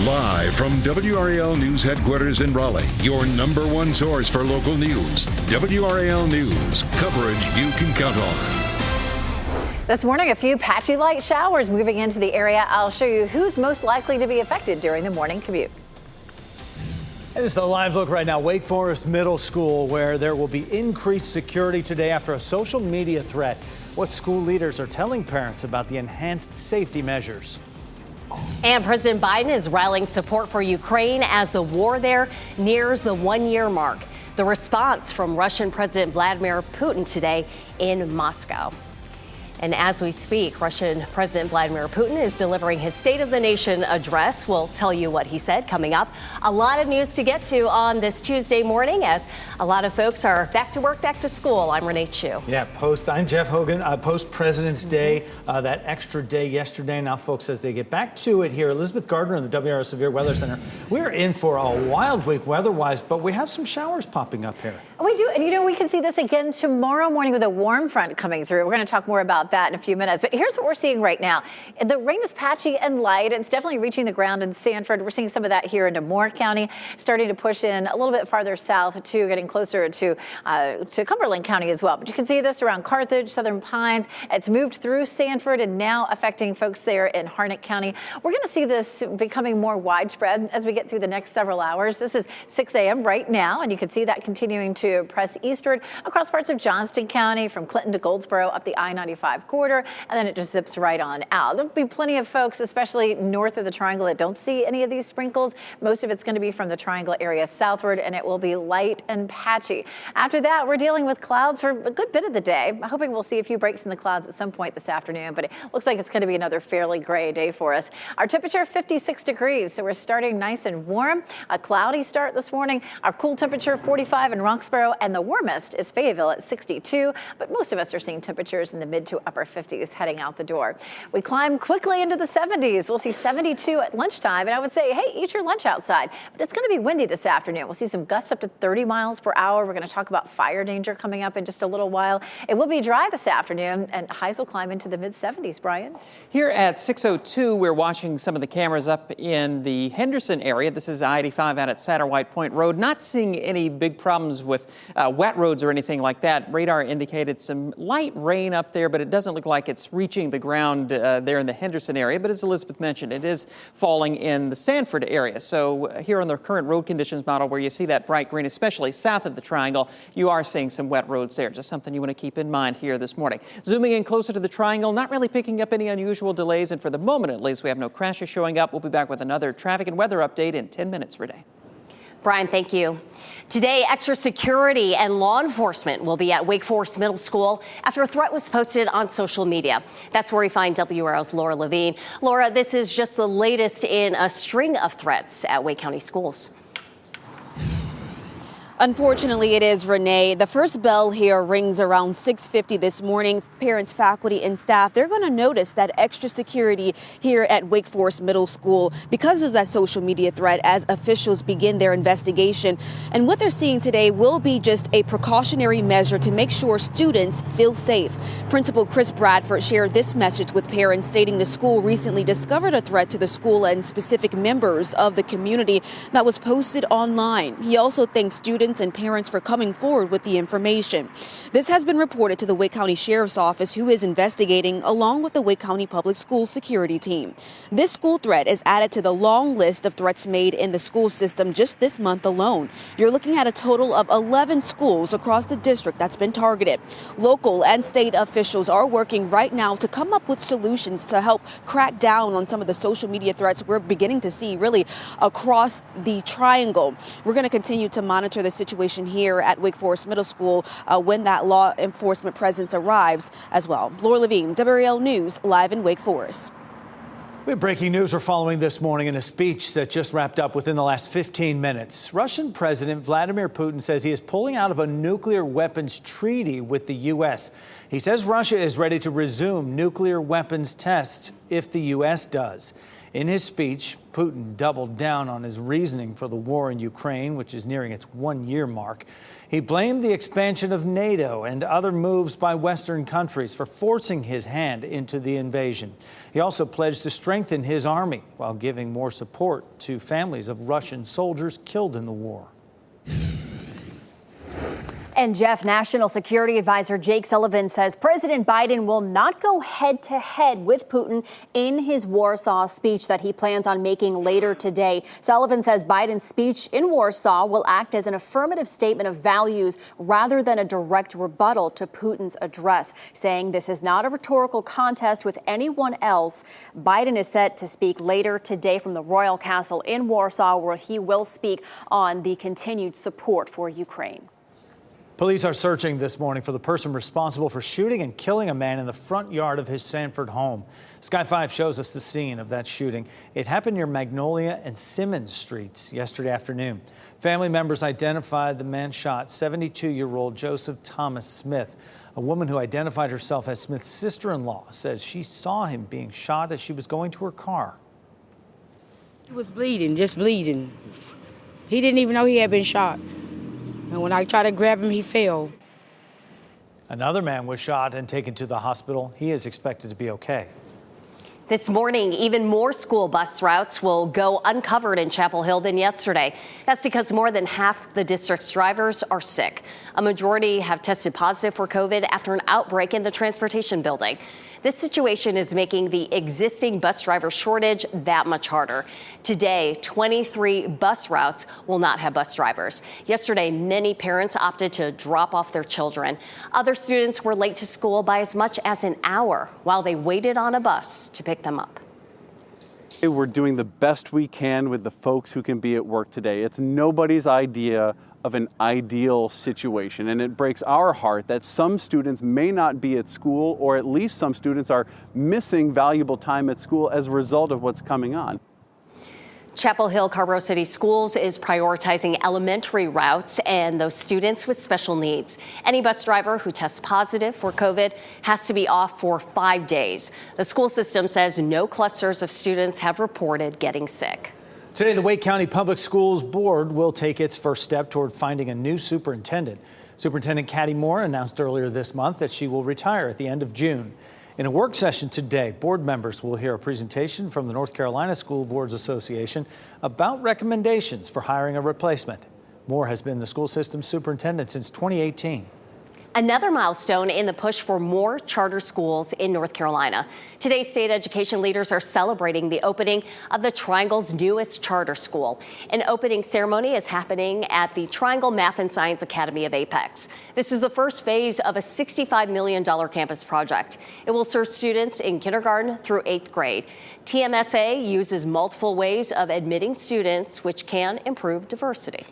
Live from WRAL News Headquarters in Raleigh, your #1 source for local news. WRAL News, coverage you can count on. This morning, a few patchy light showers moving into the area. I'll show you who's most likely to be affected during the morning commute. And this is a live look right now. Wake Forest Middle School, where there will be increased security today after a social media threat. What school leaders are telling parents about the enhanced safety measures. And President Biden is rallying support for Ukraine as the war there nears the one-year mark. The response from Russian President Vladimir Putin today in Moscow. And as we speak, Russian President Vladimir Putin is delivering his State of the Nation address. We'll tell you what he said coming up. A lot of news to get to on this Tuesday morning as a lot of folks are back to work, back to school. I'm Renee Chu. Yeah, I'm Jeff Hogan. Post President's Day, that extra day yesterday. Now, folks, as they get back to it here, Elizabeth Gardner in the WRAL Severe Weather Center. We're in for a wild week weather-wise, but we have some showers popping up here. We do, and we can see this again tomorrow morning with a warm front coming through. We're going to talk more about that in a few minutes, but here's what we're seeing right now. The rain is patchy and light. It's definitely reaching the ground in Sanford. We're seeing some of that here into Moore County, starting to push in a little bit farther south to getting closer to Cumberland County as well. But you can see this around Carthage, Southern Pines. It's moved through Sanford and now affecting folks there in Harnett County. We're going to see this becoming more widespread as we get through the next several hours. This is 6 a.m. right now, and you can see that continuing to press eastward across parts of Johnston County from Clinton to Goldsboro up the I-95 corridor, and then it just zips right on out. There'll be plenty of folks, especially north of the Triangle, that don't see any of these sprinkles. Most of it's going to be from the Triangle area southward, and it will be light and patchy. After that, we're dealing with clouds for a good bit of the day. I'm hoping we'll see a few breaks in the clouds at some point this afternoon, but it looks like it's going to be another fairly gray day for us. Our temperature 56 degrees, so we're starting nice and warm. A cloudy start this morning. Our cool temperature 45 in Roxborough, and the warmest is Fayetteville at 62, but most of us are seeing temperatures in the mid to upper 50s heading out the door. We climb quickly into the 70s. We'll see 72 at lunchtime, and I would say, hey, eat your lunch outside, but it's going to be windy this afternoon. We'll see some gusts up to 30 miles per hour. We're going to talk about fire danger coming up in just a little while. It will be dry this afternoon, and highs will climb into the mid 70s. Brian? Here at 6:02, we're watching some of the cameras up in the Henderson area. This is I-85 out at Satterwhite Point Road. Not seeing any big problems with wet roads or anything like that. Radar indicated some light rain up there, but it doesn't look like it's reaching the ground there in the Henderson area. But as Elizabeth mentioned, it is falling in the Sanford area. So here on the current road conditions model, where you see that bright green, especially south of the Triangle, you are seeing some wet roads there. Just something you want to keep in mind here this morning. Zooming in closer to the Triangle, not really picking up any unusual delays. And for the moment, at least, we have no crashes showing up. We'll be back with another traffic and weather update in 10 minutes, Renee. Brian, thank you. Today, extra security and law enforcement will be at Wake Forest Middle School after a threat was posted on social media. That's where we find WRAL's Laura Levine. Laura, this is just the latest in a string of threats at Wake County schools. Unfortunately, it is, Renee. The first bell here rings around 6:50 this morning. Parents, faculty, and staff, they're going to notice that extra security here at Wake Forest Middle School because of that social media threat as officials begin their investigation. And what they're seeing today will be just a precautionary measure to make sure students feel safe. Principal Chris Bradford shared this message with parents, stating the school recently discovered a threat to the school and specific members of the community that was posted online. He also thanked students and parents for coming forward with the information. This has been reported to the Wake County Sheriff's Office, who is investigating along with the Wake County Public Schools security team. This school threat is added to the long list of threats made in the school system just this month alone. You're looking at a total of 11 schools across the district that's been targeted. Local and state officials are working right now to come up with solutions to help crack down on some of the social media threats we're beginning to see really across the Triangle. We're going to continue to monitor the situation here at Wake Forest Middle School when that law enforcement presence arrives as well. Laura Levine, WRAL News, live in Wake Forest. We have breaking news we're following this morning in a speech that just wrapped up within the last 15 minutes. Russian President Vladimir Putin says he is pulling out of a nuclear weapons treaty with the U.S. He says Russia is ready to resume nuclear weapons tests if the U.S. does. In his speech, Putin doubled down on his reasoning for the war in Ukraine, which is nearing its one-year mark. He blamed the expansion of NATO and other moves by Western countries for forcing his hand into the invasion. He also pledged to strengthen his army while giving more support to families of Russian soldiers killed in the war. And Jeff, National Security Advisor Jake Sullivan says President Biden will not go head-to-head with Putin in his Warsaw speech that he plans on making later today. Sullivan says Biden's speech in Warsaw will act as an affirmative statement of values rather than a direct rebuttal to Putin's address, saying this is not a rhetorical contest with anyone else. Biden is set to speak later today from the Royal Castle in Warsaw, where he will speak on the continued support for Ukraine. Police are searching this morning for the person responsible for shooting and killing a man in the front yard of his Sanford home. Sky 5 shows us the scene of that shooting. It happened near Magnolia and Simmons Streets yesterday afternoon. Family members identified the man shot, 72-year-old Joseph Thomas Smith. A woman who identified herself as Smith's sister-in-law says she saw him being shot as she was going to her car. He was bleeding, just bleeding. He didn't even know he had been shot. And when I tried to grab him, he fell. Another man was shot and taken to the hospital. He is expected to be okay. This morning, even more school bus routes will go uncovered in Chapel Hill than yesterday. That's because more than half the district's drivers are sick. A majority have tested positive for COVID after an outbreak in the transportation building. This situation is making the existing bus driver shortage that much harder. Today, 23 bus routes will not have bus drivers. Yesterday, many parents opted to drop off their children. Other students were late to school by as much as an hour while they waited on a bus to pick them up. We're doing the best we can with the folks who can be at work today. It's nobody's idea of an ideal situation, and it breaks our heart that some students may not be at school, or at least some students are missing valuable time at school as a result of what's coming on. Chapel Hill Carrboro City Schools is prioritizing elementary routes and those students with special needs. Any bus driver who tests positive for COVID has to be off for 5 days. The school system says no clusters of students have reported getting sick. Today, the Wake County Public Schools Board will take its first step toward finding a new superintendent. Superintendent Kathy Moore announced earlier this month that she will retire at the end of June. In a work session today, board members will hear a presentation from the North Carolina School Boards Association about recommendations for hiring a replacement. Moore has been the school system superintendent since 2018. Another milestone in the push for more charter schools in North Carolina. Today, state education leaders are celebrating the opening of the Triangle's newest charter school. An opening ceremony is happening at the Triangle Math and Science Academy of Apex. This is the first phase of a $65 million campus project. It will serve students in kindergarten through 8th grade. TMSA uses multiple ways of admitting students, which can improve diversity.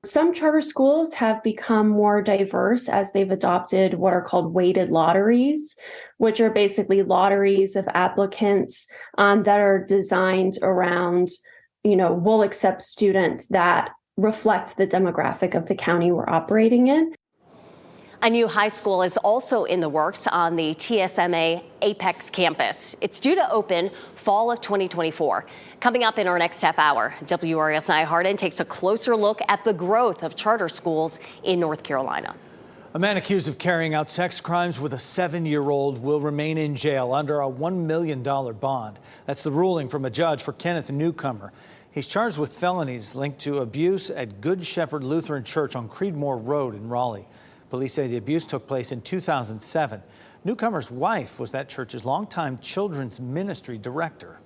Some charter schools have become more diverse as they've adopted what are called weighted lotteries, which are basically lotteries of applicants that are designed around, we'll accept students that reflect the demographic of the county we're operating in. A new high school is also in the works on the TSMA Apex campus. It's due to open fall of 2024. Coming up in our next half hour, WRAL's Nia Harden takes a closer look at the growth of charter schools in North Carolina. A man accused of carrying out sex crimes with a 7-year-old will remain in jail under a $1 million bond. That's the ruling from a judge for Kenneth Newcomer. He's charged with felonies linked to abuse at Good Shepherd Lutheran Church on Creedmoor Road in Raleigh. Police say the abuse took place in 2007. Newcomer's wife was that church's longtime children's ministry director.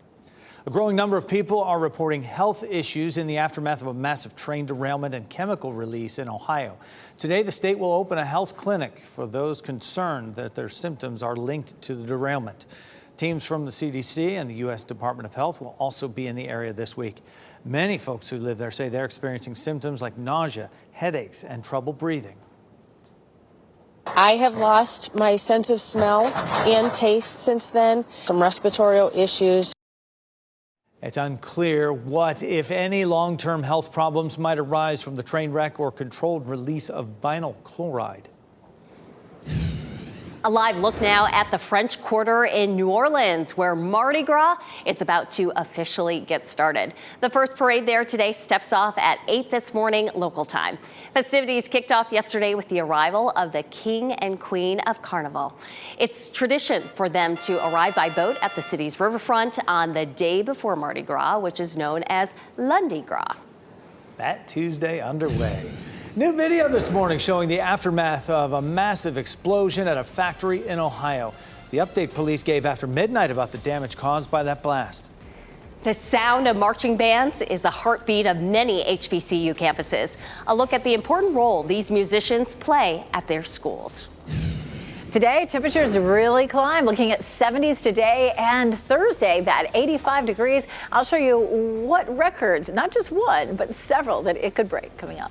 A growing number of people are reporting health issues in the aftermath of a massive train derailment and chemical release in Ohio. Today, the state will open a health clinic for those concerned that their symptoms are linked to the derailment. Teams from the CDC and the U.S. Department of Health will also be in the area this week. Many folks who live there say they're experiencing symptoms like nausea, headaches, and trouble breathing. I have lost my sense of smell and taste since then. Some respiratory issues. It's unclear what, if any, long-term health problems might arise from the train wreck or controlled release of vinyl chloride. A live look now at the French Quarter in New Orleans, where Mardi Gras is about to officially get started. The first parade there today steps off at 8 this morning local time. Festivities kicked off yesterday with the arrival of the King and Queen of Carnival. It's tradition for them to arrive by boat at the city's riverfront on the day before Mardi Gras, which is known as Lundi Gras. That Tuesday underway. New video this morning showing the aftermath of a massive explosion at a factory in Ohio. The update police gave after midnight about the damage caused by that blast. The sound of marching bands is the heartbeat of many HBCU campuses. A look at the important role these musicians play at their schools. Today, temperatures really climb, looking at 70s today and Thursday, that 85 degrees. I'll show you what records, not just one, but several that it could break coming up.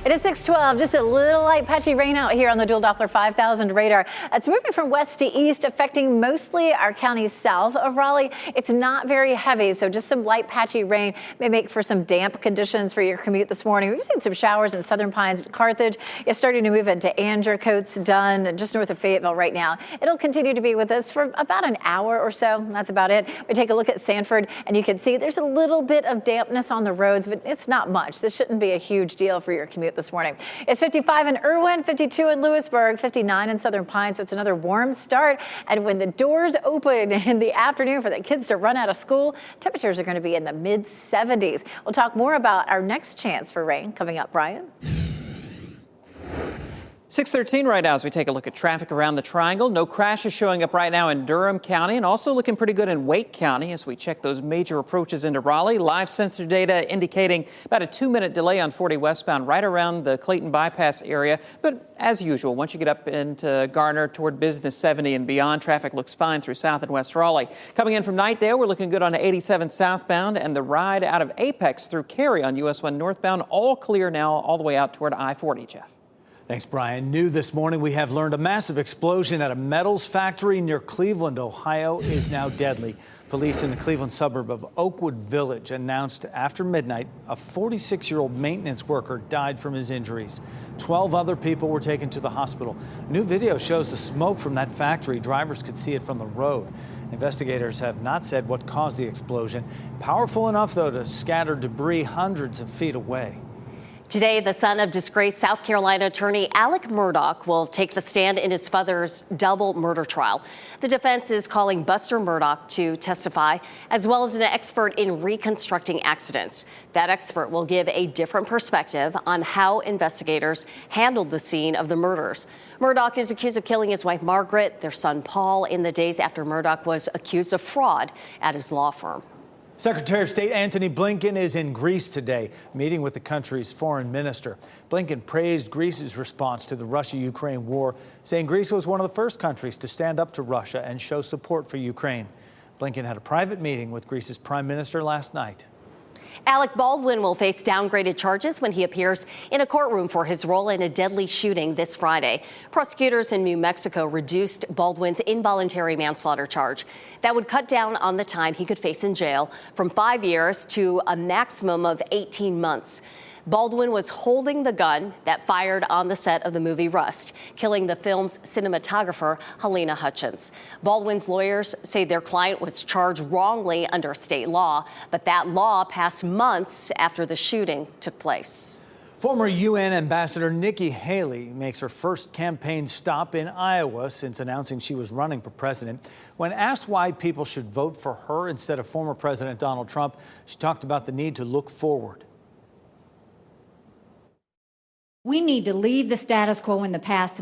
It is 6:12, just a little light patchy rain out here on the dual Doppler 5000 radar. It's moving from west to east, affecting mostly our counties south of Raleigh. It's not very heavy, so just some light patchy rain may make for some damp conditions for your commute this morning. We've seen some showers in Southern Pines and Carthage. It's starting to move into Andrecoats, Dunn, just north of Fayetteville right now. It'll continue to be with us for about an hour or so. That's about it. We take a look at Sanford, and you can see there's a little bit of dampness on the roads, but it's not much. This shouldn't be a huge deal for your commute this morning. It's 55 in Irwin, 52 in Lewisburg, 59 in Southern Pines. So it's another warm start. And when the doors open in the afternoon for the kids to run out of school, temperatures are going to be in the mid 70s. We'll talk more about our next chance for rain coming up. Brian? 6:13 right now as we take a look at traffic around the Triangle. No crashes showing up right now in Durham County and also looking pretty good in Wake County as we check those major approaches into Raleigh. Live sensor data indicating about a 2-minute delay on 40 westbound right around the Clayton bypass area. But as usual, once you get up into Garner toward Business 70 and beyond, traffic looks fine through South and West Raleigh. Coming in from Knightdale, we're looking good on 87 southbound, and the ride out of Apex through Cary on US 1 northbound, all clear now all the way out toward I-40, Jeff. Thanks, Brian. New this morning, we have learned a massive explosion at a metals factory near Cleveland, Ohio, is now deadly. Police in the Cleveland suburb of Oakwood Village announced after midnight a 46-year-old maintenance worker died from his injuries. 12 other people were taken to the hospital. New video shows the smoke from that factory. Drivers could see it from the road. Investigators have not said what caused the explosion. Powerful enough, though, to scatter debris hundreds of feet away. Today, the son of disgraced South Carolina attorney Alec Murdaugh will take the stand in his father's double murder trial. The defense is calling Buster Murdaugh to testify, as well as an expert in reconstructing accidents. That expert will give a different perspective on how investigators handled the scene of the murders. Murdaugh is accused of killing his wife Margaret, their son Paul, in the days after Murdaugh was accused of fraud at his law firm. Secretary of State Antony Blinken is in Greece today, meeting with the country's foreign minister. Blinken praised Greece's response to the Russia-Ukraine war, saying Greece was one of the first countries to stand up to Russia and show support for Ukraine. Blinken had a private meeting with Greece's prime minister last night. Alec Baldwin will face downgraded charges when he appears in a courtroom for his role in a deadly shooting this Friday. Prosecutors in New Mexico reduced Baldwin's involuntary manslaughter charge. That would cut down on the time he could face in jail from 5 years to a maximum of 18 months. Baldwin was holding the gun that fired on the set of the movie Rust, killing the film's cinematographer, Helena Hutchins. Baldwin's lawyers say their client was charged wrongly under state law, but that law passed months after the shooting took place. Former UN Ambassador Nikki Haley makes her first campaign stop in Iowa since announcing she was running for president. When asked why people should vote for her instead of former President Donald Trump, she talked about the need to look forward. We need to leave the status quo in the past.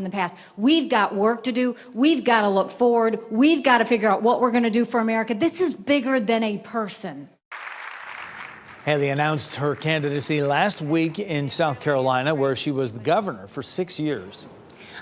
We've got work to do. We've got to look forward. We've got to figure out what we're going to do for America. This is bigger than a person. Haley announced her candidacy last week in South Carolina, where she was the governor for 6 years.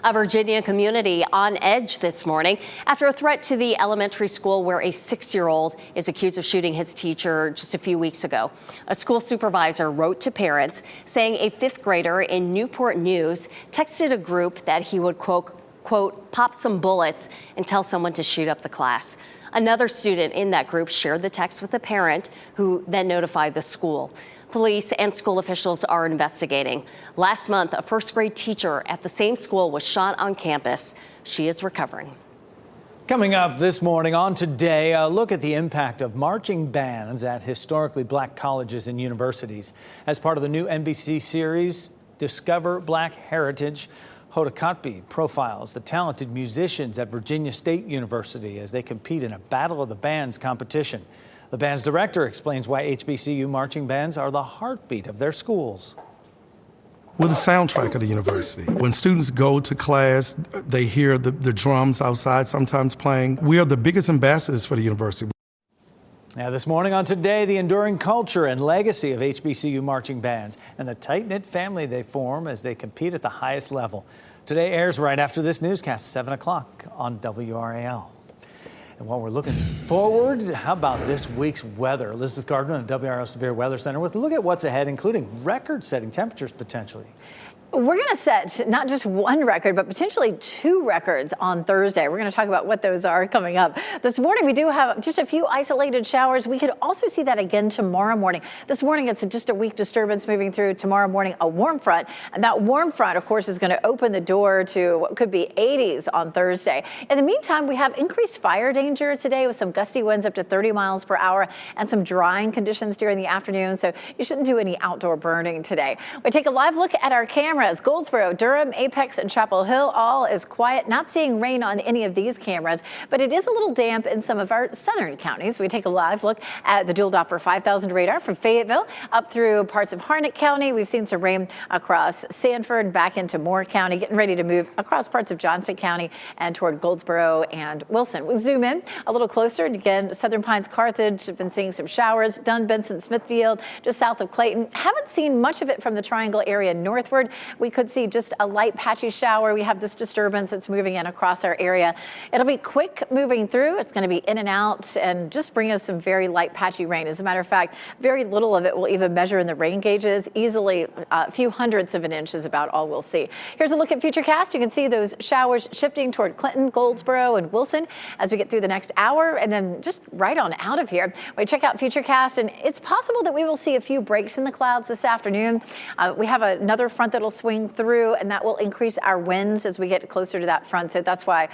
A Virginia community on edge this morning after a threat to the elementary school where a 6-year-old is accused of shooting his teacher just a few weeks ago. A school supervisor wrote to parents saying a 5th grader in Newport News texted a group that he would, quote, pop some bullets and tell someone to shoot up the class. Another student in that group shared the text with a parent who then notified the school. Police and school officials are investigating. Last month, a first-grade teacher at the same school was shot on campus. She is recovering. Coming up this morning on Today, a look at the impact of marching bands at historically black colleges and universities. As part of the new NBC series, Discover Black Heritage, Hoda Kotb profiles the talented musicians at Virginia State University as they compete in a Battle of the Bands competition. The band's director explains why HBCU marching bands are the heartbeat of their schools. We're the soundtrack of the university. When students go to class, they hear the drums outside sometimes playing. We are the biggest ambassadors for the university. Now, this morning on Today, the enduring culture and legacy of HBCU marching bands and the tight-knit family they form as they compete at the highest level. Today airs right after this newscast, 7 o'clock on WRAL. And while we're looking forward, how about this week's weather? Elizabeth Gardner in the WRAL Severe Weather Center with a look at what's ahead, including record-setting temperatures potentially. We're going to set not just one record, but potentially two records on Thursday. We're going to talk about what those are coming up. This morning, we do have just a few isolated showers. We could also see that again tomorrow morning. This morning, it's just a weak disturbance moving through. Tomorrow morning, a warm front. And that warm front, of course, is going to open the door to what could be 80s on Thursday. In the meantime, we have increased fire danger today with some gusty winds up to 30 miles per hour and some drying conditions during the afternoon. So you shouldn't do any outdoor burning today. We take a live look at our cameras. Goldsboro, Durham, Apex, and Chapel Hill all is quiet. Not seeing rain on any of these cameras, but it is a little damp in some of our southern counties. We take a live look at the dual Doppler 5000 radar from Fayetteville up through parts of Harnett County. We've seen some rain across Sanford and back into Moore County, getting ready to move across parts of Johnston County and toward Goldsboro and Wilson. We zoom in a little closer, and again, Southern Pines, Carthage, have been seeing some showers. Dunn, Benson, Smithfield, just south of Clayton. Haven't seen much of it from the Triangle area northward. We could see just a light patchy shower. We have this disturbance that's moving in across our area. It'll be quick moving through. It's going to be in and out and just bring us some very light patchy rain. As a matter of fact, very little of it will even measure in the rain gauges. Easily a few hundredths of an inch is about all we'll see. Here's a look at Futurecast. You can see those showers shifting toward Clinton, Goldsboro, and Wilson as we get through the next hour, and then just right on out of here. We check out Futurecast, and it's possible that we will see a few breaks in the clouds this afternoon. We have another front that'll swing through, and that will increase our winds as we get closer to that front. So that's why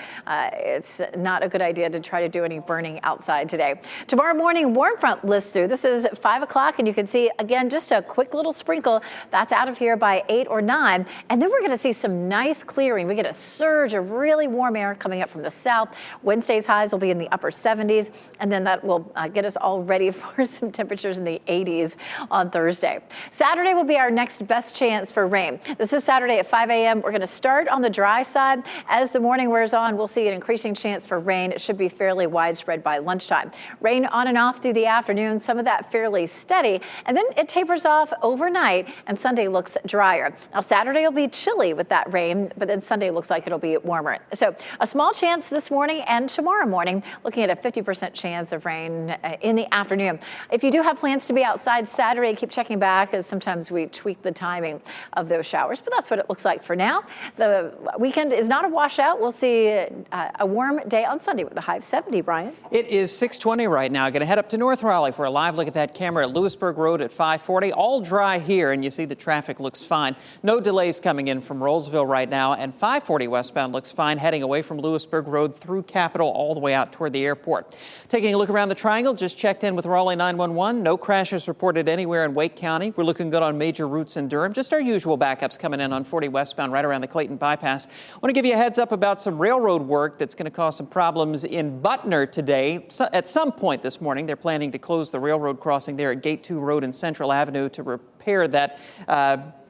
it's not a good idea to try to do any burning outside today. Tomorrow morning, warm front lifts through. This is 5 o'clock, and you can see, again, just a quick little sprinkle. That's out of here by 8 or 9. And then we're going to see some nice clearing. We get a surge of really warm air coming up from the south. Wednesday's highs will be in the upper 70s, and then that will get us all ready for some temperatures in the 80s on Thursday. Saturday will be our next best chance for rain. This is Saturday at 5 a.m. We're going to start on the dry side. As the morning wears on, we'll see an increasing chance for rain. It should be fairly widespread by lunchtime. Rain on and off through the afternoon, some of that fairly steady, and then it tapers off overnight, and Sunday looks drier. Now, Saturday will be chilly with that rain, but then Sunday looks like it'll be warmer. So a small chance this morning and tomorrow morning, looking at a 50% chance of rain in the afternoon. If you do have plans to be outside Saturday, keep checking back, as sometimes we tweak the timing of those showers, but that's what it looks like for now. The weekend is not a washout. We'll see a warm day on Sunday with a high of 70, Brian. It is 6:20 right now. Going to head up to North Raleigh for a live look at that camera at Lewisburg Road at 540. All dry here, and you see the traffic looks fine. No delays coming in from Rollsville right now, and 540 westbound looks fine, heading away from Lewisburg Road through Capitol all the way out toward the airport. Taking a look around the Triangle, just checked in with Raleigh 911. No crashes reported anywhere in Wake County. We're looking good on major routes in Durham. Just our usual backups coming in on 40 westbound right around the Clayton bypass. I want to give you a heads up about some railroad work that's going to cause some problems in Butner today. At some point this morning, they're planning to close the railroad crossing there at Gate 2 Road and Central Avenue to repair that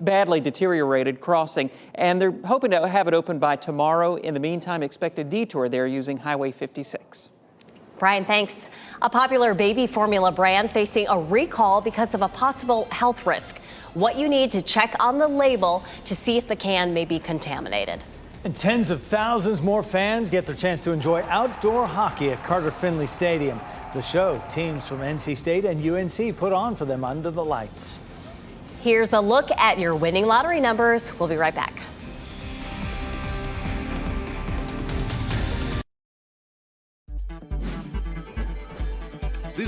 badly deteriorated crossing, and they're hoping to have it open by tomorrow. In the meantime, expect a detour there using Highway 56. Brian, thanks. A popular baby formula brand facing a recall because of a possible health risk. What you need to check on the label to see if the can may be contaminated. And tens of thousands more fans get their chance to enjoy outdoor hockey at Carter Finley Stadium. The show teams from NC State and UNC put on for them under the lights. Here's a look at your winning lottery numbers. We'll be right back.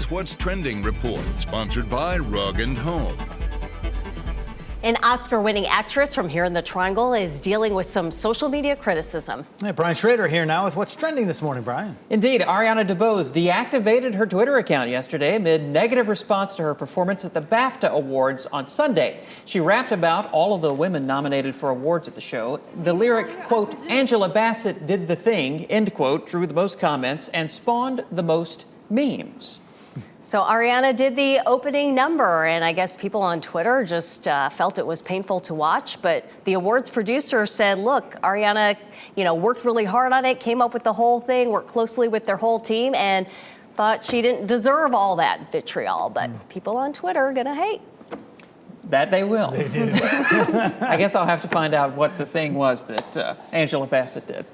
today's What's Trending report, sponsored by Rug & Home. An Oscar-winning actress from here in the Triangle is dealing with some social media criticism. Hey, Brian Schrader here now with What's Trending this morning, Brian. Indeed, Ariana DeBose deactivated her Twitter account yesterday amid negative response to her performance at the BAFTA Awards on Sunday. She rapped about all of the women nominated for awards at the show. The lyric, quote, "Angela Bassett did the thing," end quote, drew the most comments and spawned the most memes. So Ariana did the opening number, and I guess people on Twitter just felt it was painful to watch. But the awards producer said, look, Ariana, worked really hard on it, came up with the whole thing, worked closely with their whole team, and thought she didn't deserve all that vitriol. But people on Twitter are going to hate. That they will. They do. I guess I'll have to find out what the thing was that Angela Bassett did.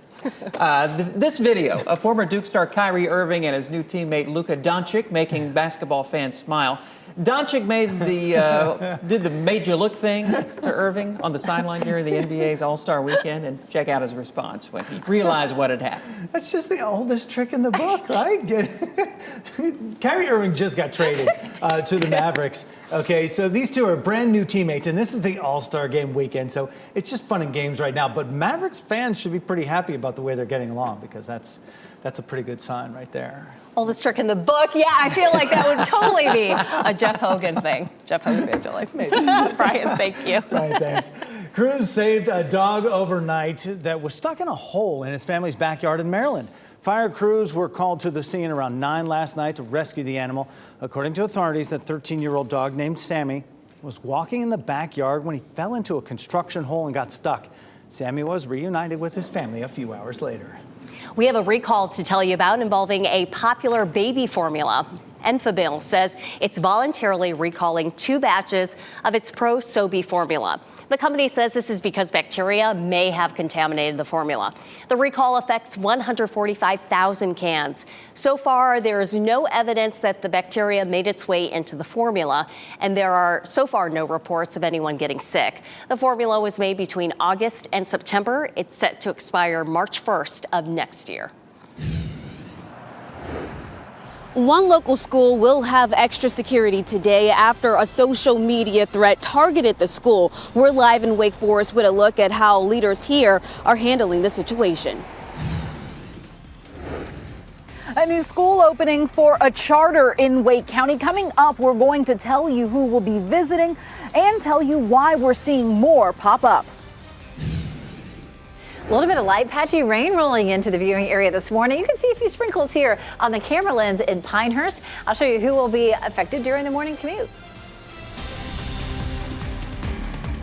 This video of former Duke star Kyrie Irving and his new teammate Luka Doncic making basketball fans smile. Doncic did the made you look thing to Irving on the sideline during the NBA's All-Star weekend, and check out his response when he realized what had happened. That's just the oldest trick in the book, right? Kyrie Irving just got traded to the Mavericks. Okay, so these two are brand new teammates, and this is the All-Star game weekend, so it's just fun and games right now. But Mavericks fans should be pretty happy about the way they're getting along, because that's a pretty good sign right there. Oldest trick in the book? Yeah, I feel like that would totally be a Jeff Hogan thing. Jeff Hogan, I feel like maybe. Brian, thank you. Right, thanks. Crews saved a dog overnight that was stuck in a hole in his family's backyard in Maryland. Fire crews were called to the scene around 9 last night to rescue the animal. According to authorities, the 13-year-old dog named Sammy was walking in the backyard when he fell into a construction hole and got stuck. Sammy was reunited with his family a few hours later. We have a recall to tell you about involving a popular baby formula. Enfamil says it's voluntarily recalling 2 batches of its Pro Sobi formula. The company says this is because bacteria may have contaminated the formula. The recall affects 145,000 cans. So far, there is no evidence that the bacteria made its way into the formula, and there are so far no reports of anyone getting sick. The formula was made between August and September. It's set to expire March 1st of next year. One local school will have extra security today after a social media threat targeted the school. We're live in Wake Forest with a look at how leaders here are handling the situation. A new school opening for a charter in Wake County. Coming up, we're going to tell you who will be visiting and tell you why we're seeing more pop up. A little bit of light, patchy rain rolling into the viewing area this morning. You can see a few sprinkles here on the camera lens in Pinehurst. I'll show you who will be affected during the morning commute.